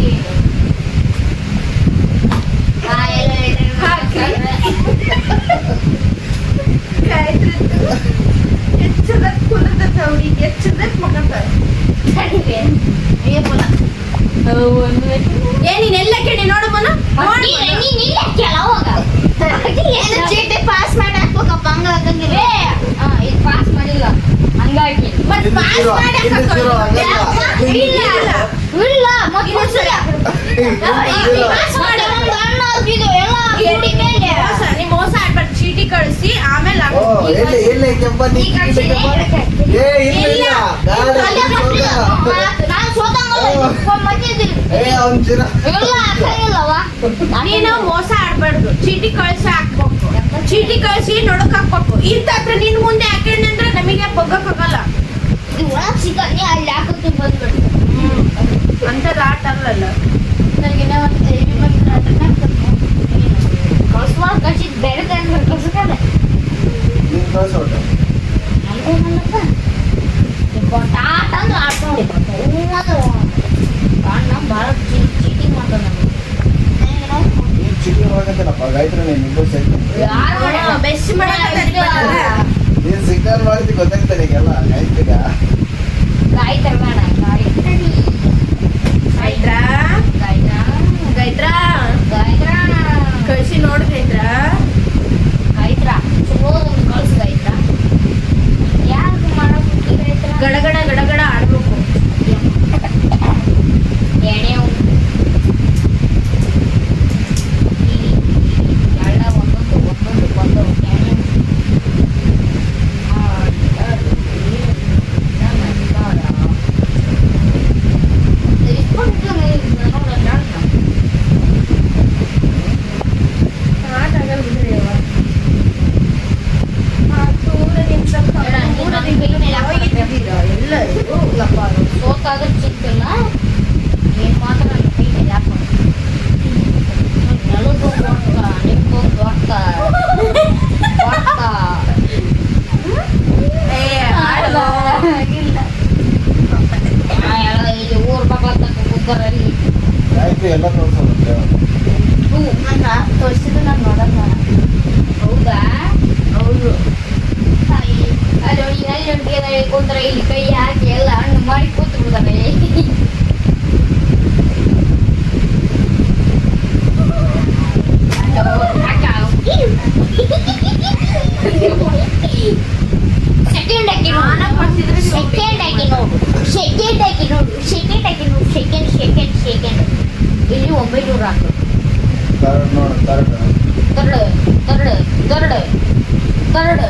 ಹೆಚ್ಚದ ಕುಲದ ಹುಡುಗಿ ಹೆಚ್ಚದ ಮಗಂತಾರೆ. ಏನಿನೆಲ್ಲ ಕೇಳಿ ನೋಡು ಮನ ಚೀಟಿ ಪಾಸ್ ಮಾಡಿ ಹಾಕ್ಬೇಕಪ್ಪ ಹಂಗ ಹಾಕಂಗಿಲ್ಲ. ಇದು ಪಾಸ್ ಮಾಡಿಲ್ಲ ಹಂಗಾಗಿ ಮತ್ ಪಾಸ್ ಮಾಡಿ ಇಲ್ಲ ಇಲ್ಲ ಮತ್ತೆ ಪಾಸ್ ಮಾಡಿ ಒಂದು ಅಣ್ಣ ಹಾಕಿದ್ದು ಎಲ್ಲ ಚೀಟಿ ಮೇಲೆ ನೀ ಮೋಸ ಆಡ್ಬಾರ್ದು. ಚೀಟಿ ಕಳಿಸಿ ಆಮೇಲೆ ಓ ಎಲ್ಲಿ ಎಲ್ಲಿ ಕೆಂಪ ನೀ ಚೀಟಿ ಕೆಂಪ? ಏ ಇಲ್ಲ ನಾನು ಸೋತಂಗಲ್ಲ ಮತ್ತಿದ್ದೀನಿ ಏ ಅವ್ನ್ ಚಿರ ಎಲ್ಲ ಹಾಕಂಗಿಲ್ಲವಾ ನೀನು ಮೋಸ ಆಡ್ಬಾರ್ದು. ಚೀಟಿ ಕಳಿಸಿ ಹಾಕ್ಬೇಕು. ಚೀಟಿ ಕಳಿಸಿ ನೋಡಕ್ ಹಾಕ್ಬೇಕು ಇಂತ ಹತ್ರ ನಿನ್ ಮುಂದೆ ಹಾಕೊಂಡೆ ಅಂದ್ರೆ ನಮಗೆ ಬಗ್ಗಕ್ಕಾಗಲ್ಲ. ಇದು ಒಳಗ್ ಸಿಕ್ಕಿ ಅಲ್ಲಿ ಹಾಕಕ್ಕೆ ಬಂದ್ಬಿಡ್ತು. ಅಂತದ್ ಆಟ ಅಲ್ಲಲ್ಲ. ನನಗೆ ಒಂದು ಎಲ್ಲಿ ಬಂದ್ರೆ ಅದನ್ನ ಕಳ್ಸುವಾಗ ಕಳ್ಸಿದ್ ಬೇರೆ ತರ ಕಳ್ಸಕ್ಕಾಗಲ್ಲ. ನೀನ್ ಕಳ್ಸೋಟ ನಮ್ದೇನಲ್ಲಪ್ಪ ಆಟ ಅಂದ್ರೆ ಆಟ ನೋಡಿಕೊಂಡು ನಮ್ಮ ಭಾಳ ಚೀಟಿಂಗ್ ಮಾಡ್ತಾರೆ ನಮಗೆ. ನೀನ್ ಚಿಟಿಂಗ್ ಮಾಡಕತ್ತೇನಪ್ಪ ಗಾಯತ್ರಿ ನೀನ್ ಇಬ್ಬರು ಸೇರ್ಕೊಂಡು ಬೆಸ್ಟ್ ಮಾಡಕ್ ನೀನ್ ಸಿಗ್ನಲ್ ಮಾಡಿದ್ದು ಗೊತ್ತಾಗ್ತಾನೆ ಈಗೆಲ್ಲ ಗಾಯತ್ರಿಗ. ಗಾಯತ್ರಿ ಬೇಡ ಗಾಯತ್ರಿ ಗೈತ್ರಾ ಗಾಯತ್ರಾ ಗೈತ್ರಾ ಗಾಯತ್ರಾ ಕಳ್ಸಿ ನೋಡ್ ಗೈತ್ರಾ. ಗಾಯತ್ರಾ ಚಲೋ ಒಂದು ಕಳ್ಸು ಗಾಯತ್ರಾ. ಯಾರು ಮಾಡೋದು ಗಾಯತ್ರಾ? ಗಡಗಡ ಗಡಗಡ ಆಡ್ಬೇಕು. ಎಣ್ಣೆ ಎಲ್ಲ ಒಂದೊಂದು ಎಣ್ಣೆ ಆಟ ಆಗಲ್ಲ ಬಿಡ್ರಿ ಅವ್ವ. ಎಲ್ಲ ಸೋತಾದ್ರೂ ಚಿಂತಿಲ್ಲ ಏನ್ ಮಾತ್ರ ನನ್ನ ಕೈ ಮೇಲೆ ಹಾಕೊಂಡು ನೆಲದೊಂದು ಹೊಡ್ತ ನಿಮ್ದೊಂದು ಹೊಡ್ತ ಇಲ್ಲ ಎಲ್ಲ ಇಲ್ಲಿ ಊರ್ ಮಕ್ಳ ತಕ್ಕ ಕೂತಾರಲ್ಲಿ ಗಾಯತ್ರಿ ಎಲ್ಲ ತೋರ್ಸೋದಂತೆ. ತೋರಿಸಿದ್ದು ನಾನು ನೋಡಲ್ಲ. ಹೌದಾ? ಹೌದು. ಅಲ್ಲಿ ಅಲ್ಲಿ ಕುಂದ್ರೆ ಇಲ್ಲಿ ಕೈ ಹಾಕಿ ಎಲ್ಲ ಹಣ್ಣು ಮಾಡಿ ಕೂತು ಬಿಡ್ತಾರೆ. ಸೆಕೆಂಡ್ ಹಾಕಿ ನೋಡು ಸೆಕೆಂಡ್ ಇಲ್ಲಿ 900 ಹಾಕು. ತರ್ಡ್ ನೋಡು ಥರ್ಡ್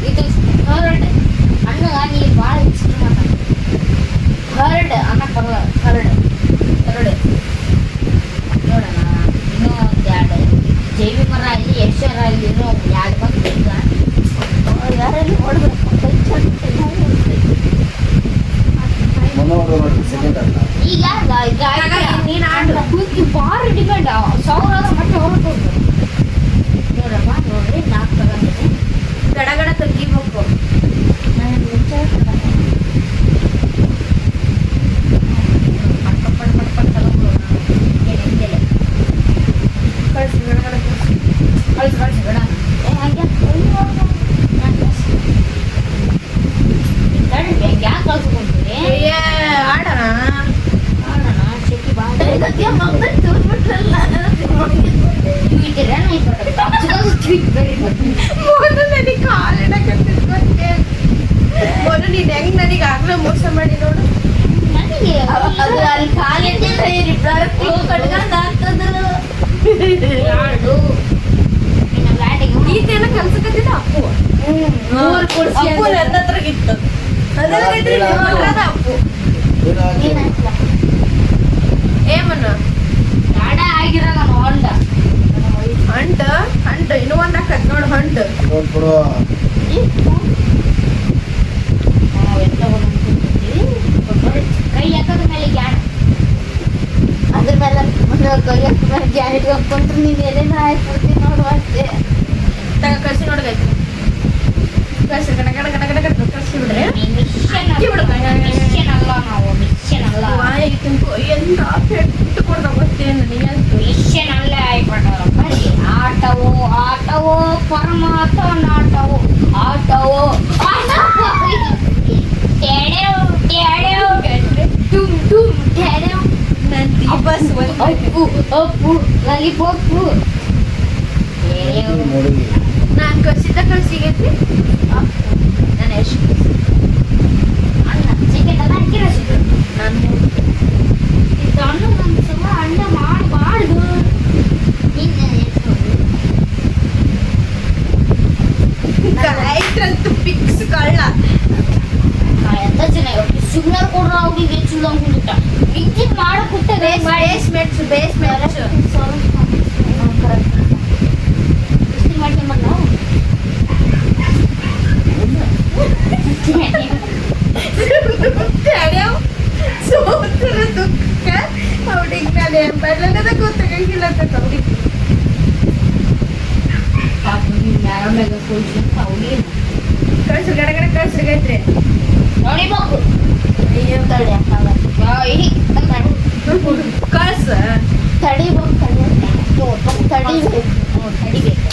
ಇದು ಥರ್ಡ್ ಅಣ್ಣ ನೀ ಭಾಳ ಇಷ್ಟ ಮಾತಾಡ. ಥರ್ಡ್ ಅನ್ನ ಬರಲ್ಲ. ಥರ್ಡ್ ನೋಡೋಣ ಇನ್ನೂ ಒಂದು 2 ಜೈವಿ ಮರ ಇಲ್ಲಿ ಎಷ್ಟರ ಇಲ್ಲಿ ಇನ್ನೂ 2 ಬಂದು ಈಗ ಯಾರಲ್ಲಿ ನೋಡ್ಬೇಕು ಮನೋಹರ ನೋಡಿ ಸೆಕೆಂಡ್ ಅಲ್ಲ. ಈಗ ನೀನ್ ಆಡು. ಭಾಳ ಡಿಪೆಂಡ್ 1000 ಮತ್ತೆ ಹೊರಟು ನೋಡಪ್ಪ ನೋಡ್ರಿ 4 ತಗೊಂಡಿದೆ. ಗಡಗಡ ತೆಗಿಬೇಕು. ಕಳ್ಸಿ ಗಡಗಡ ಕಳ್ಸಿ ಬೇಡ ಯಾಕೆ ಕಳ್ಸ್ಕೊಂತೀರಿ? ಆಡೋಣ. ಚೆಕ್ಕಿ ಭಾಳ ಮೊದಲು ನೀನ್ ಹೆಂಗ್ ನನಗೆ ಆಗ್ಲೇ ಮೋಸ ಮಾಡಿ ನೋಡು. ನನಗೆ ಅದು ಅಲ್ಲಿ ಕಾಲಿಟ್ಟಿದ್ರೆ ಈತೇನ ಕಲ್ಸಕತ್ತಿದ ಅಪ್ಪು. ಅಪ್ಪು ನನ್ನ ಹತ್ರ ಇತ್ತು. ಅಪ್ಪು ಏಮನ್ನ ಗಾಡ ಆಗಿರೋ ನಾನು ಹೊಂಡ ಹಂಟ್ ಇನ್ನೂ ಒಂದ್ ಹಾಕತ್ ನೋಡು ಹಂಟ್. ನೋಡ್ಕೊಡು. ಕೈ ಹಾಕೋದ್ರ ಮೇಲೆ ಗ್ಯಾನ್ ಅದ್ರ ಮೇಲೆ ಕೈ ಹಾಕೋ ಮೇಲೆ ಗ್ಯಾನ್ ಇಟ್ಕೊಂಡ್ರೆ ನೀನು ಏನೇನು ಹಾಕ್ಬಿಡ್ತೀನಿ ನೋಡು ಅಷ್ಟೇ. ಕಳ್ಸಿ ನೋಡ್ಬೇಕು. ಕಳ್ಸಿ ಗಡ ಗಡ ಗಡ ಗಡ ಗಡ ಕಳ್ಸಿ ಬಿಡ್ರಿ. ಮಿಷನ್ ಅಲ್ಲ ನಾವು ಮಿಷನ್ ಅಲ್ಲ ಎಂತ ಪೆಟ್ಟು ಕೊಡ್ದ ಗೊತ್ತೇನು ನೀವಂತೂ. ಮಿಷನ್ ಅಲ್ಲೇ ಆಗ್ಬಿಟ್ಟಾರ. ಆಟವೋ ಪರಮಾತ್ಮ ನಾಟವೋ ಆಟವೋ ಅಪ್ಪು ಲಾಲಿಪಾಪು ನೋಡಿ ನಾನು ಕಳ್ಸಿದ್ದ ಕಳ್ಸಿಗೈತಿ. ನಾನು ಎಷ್ಟು ಅಣ್ಣ ಚಿಕನ್ ಎಲ್ಲ ಹಾಕಿರ ನಾನು ಇದು ಅಣ್ಣ ಒಂದು ಸಲ ಅಣ್ಣ ಮಾಡ್ಬಾರ್ದು. ಗಾಯತ್ರಂತೂ ಪಿಕ್ಸ್ ಕಳ್ಳ. ಎಂತ ಚೆನ್ನಾಗಿ ಸಿಗ್ನಲ್ ಕೊಡ್ರ ಅವ್ರಿಗೆ ಚುಲ್ಲ ಅಂದ್ಬಿಟ್ಟ ಮಿಕ್ಕಿದ್ ಮಾಡೋ ಕುಟ್ಟದೆ ಬೇಸ್ ಮೆಟ್ಸು ಮಾಡ್ಕೊಂಬಲ್ಲ ಮನೆ ಬರ್ಲಂಗದ ಗೊತ್ತಾಗಂಗಿಲ್ಲ ಅಂತ ಅವ್ರಿಗೆ. ಪಾಪ ನೀವು ಮ್ಯಾಗ ಮ್ಯಾಗ ಕೂರ್ಸಿ ಅವ್ರಿಗೆ ಕಳ್ಸ್ರಿ ಗಡಗಡ ಕಳ್ಸ್ರಿ ಗೈತ್ರಿ. ನೋಡಿಬೇಕು ಅಯ್ಯೋ ತಡಿ ಇಡಿ ಕಳ್ಸ. ತಡಿಬೇಕು ತಡಿಬೇಕು ತಡಿಬೇಕು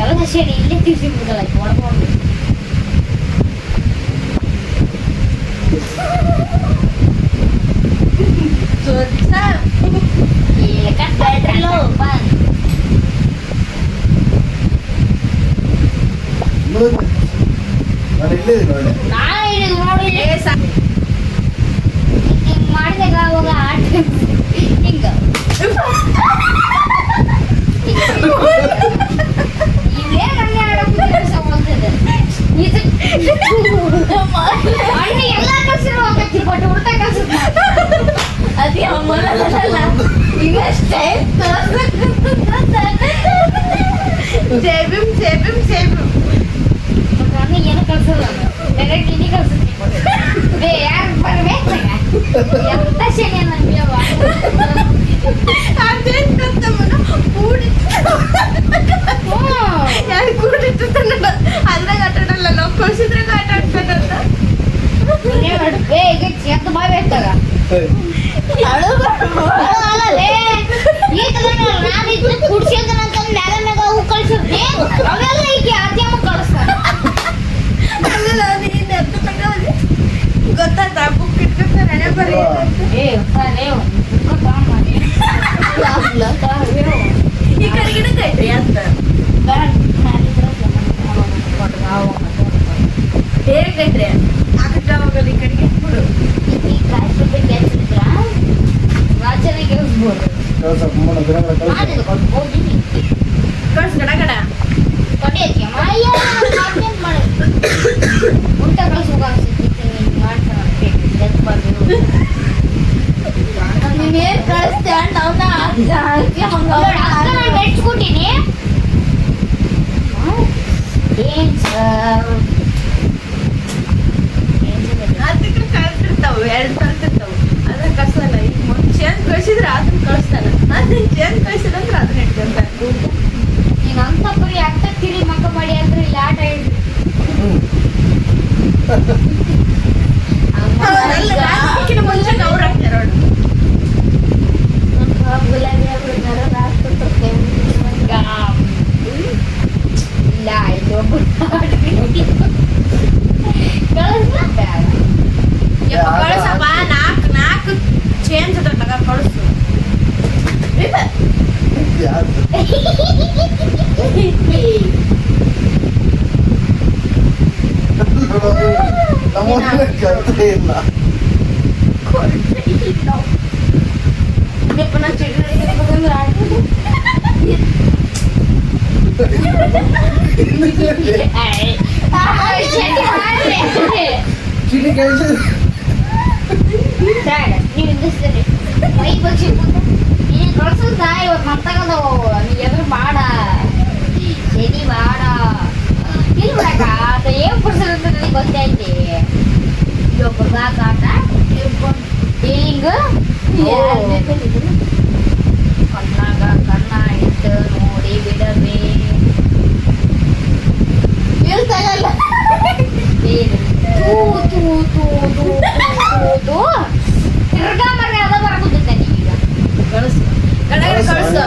ಎಲ್ಲ ಸೇರಿ ಇಲ್ಲೇ ತಿರ್ಸಿ ಬಿಡಲ್ಲ ಒಳಗೊಂಡು ಸ್ವಚ್ಛ ಕಟ್ಟಾಡ್ರಲ್ಲೋ ನಾನು ಇಲ್ಲಿದೆ ನೋಡಿ. ನಾ ಹೇಳಿದ್ ನೋಡಿ ಹಿಂಗ್ ಮಾಡಿದಾಗ ಅವಾಗ ಆಟ ಹಿಂಗ ಇವೇ ಮಣ್ಣೆ ಆಡೋಕೆ ಸಂಬಂಧಿಸಿದೆ ಇದು ಮಣ್ಣು ಎಲ್ಲ ಕಲ್ಸಿರೋ ಹೋಗತ್ತಿ ಬಟ್ ಉಲ್ಟಾ ಕಲ್ಸಿದ್ ಅದೇ ಅಮ್ಮನಲ್ಲ ಇವಷ್ಟೇ ಜೇಬಿಮ್ ಜೇಬಿಮ್ ಜೇಬಿಮ್ ನಾನು ಏನು ಕಲ್ಸಲ್ಲ ಡೈರೆಕ್ಟ್ ಇಲ್ಲಿ ಕಲ್ಸುತ್ತಿ ಬೇ ಯಾರು ಬರ್ಬೇಕಾಗ ಎಂತ ಶನಿ ನನಗೆ ಅದೇನ್ ಗೊತ್ತಮ್ಮನ ಕೂಡಿಟ್ಟು ಯಾರು ಕೂಡಿಟ್ಟು ಅದ್ರಾಗ ಆಟ ಆಡಲ್ಲ ನಾವು ಕಳ್ಸಿದ್ರಾಗ ಆಟ ಆಡ್ತಾನಂತ. ಬೇ ಈಗ ಚೆಂದ ಮಾಡ್ಬೇಕಾಗ ಅಲ್ಲೇ ಈ ತರ ನಾನು ಇದ್ರೆ ಕುಡ್ಸಿದ್ರಂತ ಮ್ಯಾಗ ಮ್ಯಾಗ ಅವು ಕಳ್ಸಿದ್ದೆ ಅವೆಲ್ಲ ಈಗ ಆದ್ಯಮ ಕಳಿಸ್ತಾರೆ ಗೊತ್ತಾಯ್ತಾ ಬುಕ್ ಇಟ್ಕೊತಾರೆ ಹಣೆ ಬರೀ ಏ ಸರಿ ಈ ಕಡೆ ಗಿಡಕ್ಕೈತ್ರಿ ಅಂತ ಹೇಗೈತ್ರಿ ಆಗಟ್ಟ ಹೋಗಲ್ಲ ಈ ಕಡೆಗೆ ಬಿಡು. ರಾಜನ ಗೆಲ್ಸ್ಬೋದು ಕಳ್ಸಪ್ಪ ಅಮ್ಮನ ಬಿಡಂಗಿಲ್ಲ ಕಳ್ಸು. ಮಾಡಿದ ಕೊಡ್ಬೋದು ಕಳ್ಸ ಗಡ ತೊಡೆ ಅಯ್ಯ ಮಾಡಿ ಉಂಟ ಕಳ್ಸ್ಬೇಕು ಅನ್ಸುತ್ತೆ ನೀನೇನ್ ಕಳಿಸ್ತೆ ನಾವ್ನ ಮೆಚ್ಕೊಟ್ಟಿನಿ ಏನ್ ಅದಕ್ಕೆ ಕಳ್ಸಿರ್ತಾವ ಎರಡು ಕಳ್ಸಿರ್ತಾವ ಅದ್ರ ಕಳ್ಸಲ್ಲ. ಈಗ ಮುಂಚೆ ಅಂತ ಕಳ್ಸಿದ್ರೆ ಅದನ್ನ ಕಳಿಸ್ತಾನ, ಅದನ್ನ ಚೇಂಜ್ ಕಳ್ಸಿದಂದ್ರೆ ಅದನ್ನ ಇಟ್ಕೊಂತಾನೆ. ನೀನ್ ಅಂತ ಬರೀ ಅಕ್ಕ ತಿರಿ ಮಕ್ಕ ಮಾಡಿ ಅಂದ್ರೆ ಇಲ್ಲಿ ಆಟ ಹೇಳ್ರಿ ಅದಕ್ಕಿಂತ ಮುಂಚೆ ಅವ್ರು ಹಾಕ್ತಾರ ನೋಡು. ಗುಲಾಬಿ ಆಗ್ಬಿಡ್ತಾರ ಇಲ್ಲ ಇಲ್ಲೊಬ್ಬ ಯಪ್ಪ ಕಳ್ಸಪ್ಪ ನಾಲ್ಕು ಚೇಂಜ್ ಅದ ಕಳಿಸು. ಯಾರು? ನಮ್ಮನ್ನ ಕಲ್ತೇ ಇಲ್ಲ. ಚಿಡಿ ಕಳ್ಸಿ. ನೀವು ಇಂದಿಸ್ತೀರಿ ಮೈ ಬಗ್ಗೆ ನೀನು ಕಳ್ಸದ ಇವತ್ತು ಮತ್ತಾಗದವು ನೀ ಎದುರು ಮಾಡ ಶನಿ ಮಾಡ ಇಲ್ಲಿ ಬಿಡಕ ಅದು ಏನ್ ಪುಡ್ಸಲ್ ಅಂತ ನನಗೆ ಗೊತ್ತೈತಿ ಇಲ್ಲೊಬ್ಬ ಆಟ ತಿಳ್ಕೊಂಡು ಹಿಂಗ ಕಣ್ಣಾಗ ಕಣ್ಣ ಇಟ್ಟು ನೋಡಿ ಬಿಡಬೇ ಬೀಳ್ತಾಗಲ್ಲ ತಿರ್ಗಾ ಮರ್ರೆ ಅದ ಬರಗುತ್ತೆ ನೀವೀಗ ಕಳಿಸು ಕಳ್ಸು.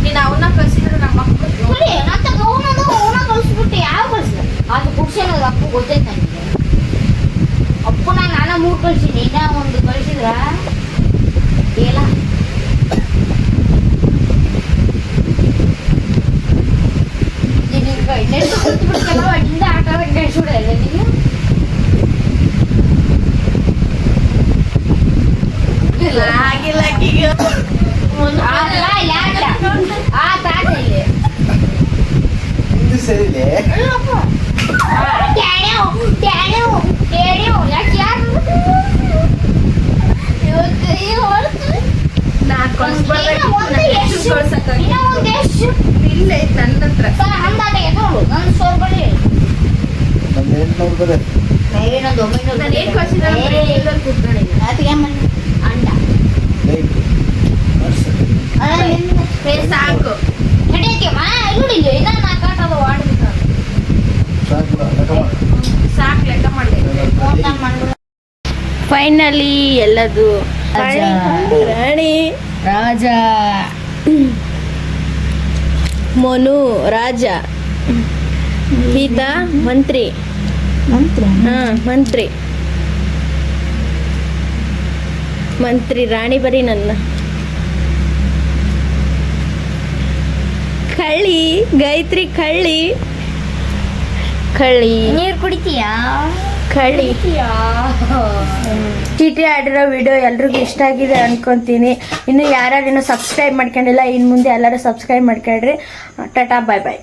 ನೀನು ಅವನ್ನ ಕಳ್ಸಿದ್ರೆ ನಮ್ಮ ಮಕ್ಕಳು ಕುಡಿ ಮತ್ತೆ ಅವನ ಕಳಿಸ್ಬಿಟ್ಟು ಯಾವ ಕಳ್ಸಿದ ಅದು ಕುಡ್ಸೇನ ಅಪ್ಪು ಗೊತ್ತೈತೆ ನನಗೆ ಅಪ್ಪು ನಾನು ಮೂರು ಕಳ್ಸೀನಿ ಇನ್ನ ಒಂದು ಕಳ್ಸಿದ್ರ ಇಲ್ಲ ನೆಕ್ಸ್ಟ್ ಕೂತ್ಬಿಡ್ತಲ್ಲ ಅಡ್ಡಿಂದ ಆಟ ಆಡಕ್ಕೆ ಕಳ್ಸಿಬಿಡಲ್ಲ ನೀವು ಆಗಿಲ್ಲ ಆಕಿಗೆ. ಅಲ್ಲ ಯಾಕ ಆ ತಾತ ಇಲ್ಲಿ ಹಿಂದಿ ಸರಿಲೇ. ನಾನ್ ಕಳ್ಸ್ಬಾರ್ದಾಗಿತ್ತು, ನಾನ್ ಎಷ್ಟು ಕಳ್ಸಕ್ಕಾಗಿತ್ತು. ಇಲ್ಲ ಐತ್ ನನ್ನ ಹತ್ರ. ನಮ್ದು 800 ಬರೀ. ನಾನು ಏನ್ ಕಳ್ಸಿದ್ರೆ ಕೂತ್ಕೊಂಡಿಲ್ಲ. ಅಂಡ ಸಾಕು ನಡೆಯಕ್ಕೆ ನೋಡಿ ಇನ್ನ 4 ಆಟ ಅದು ಆಡ್ಬೇಕು ಸಾಕು ಲೆಕ್ಕ ಮಾಡಿ. ಸಾಕು ಲೆಕ್ಕ ಮಾಡಿ ಫೈನಲಿ ಎಲ್ಲದು ರಾಣಿ ರಾಜ ಮನು ರಾಜ ಈತ ಮಂತ್ರಿ ಮಂತ್ರಿ ರಾಣಿ ಬರೀ ನನ್ನ ಕಳ್ಳಿ ಗಾಯತ್ರಿ ಕಳ್ಳಿ ನೀರ್ ಕುಡಿತೀಯಾ ಕಳ್ಳಿ ಚೀಟಿ ಆಡಿರೋ ವಿಡಿಯೋ ಎಲ್ರಿಗೂ ಇಷ್ಟ ಆಗಿದೆ ಅನ್ಕೊಂತೀನಿ. ಇನ್ನು ಯಾರ್ಯಾರು ಇನ್ನೂ ಸಬ್ಸ್ಕ್ರೈಬ್ ಮಾಡ್ಕೊಂಡಿಲ್ಲ, ಇನ್ನು ಮುಂದೆ ಎಲ್ಲರೂ ಸಬ್ಸ್ಕ್ರೈಬ್ ಮಾಡ್ಕೊಳ್ರಿ. ಟಾಟಾ ಬಾಯ್ ಬಾಯ್.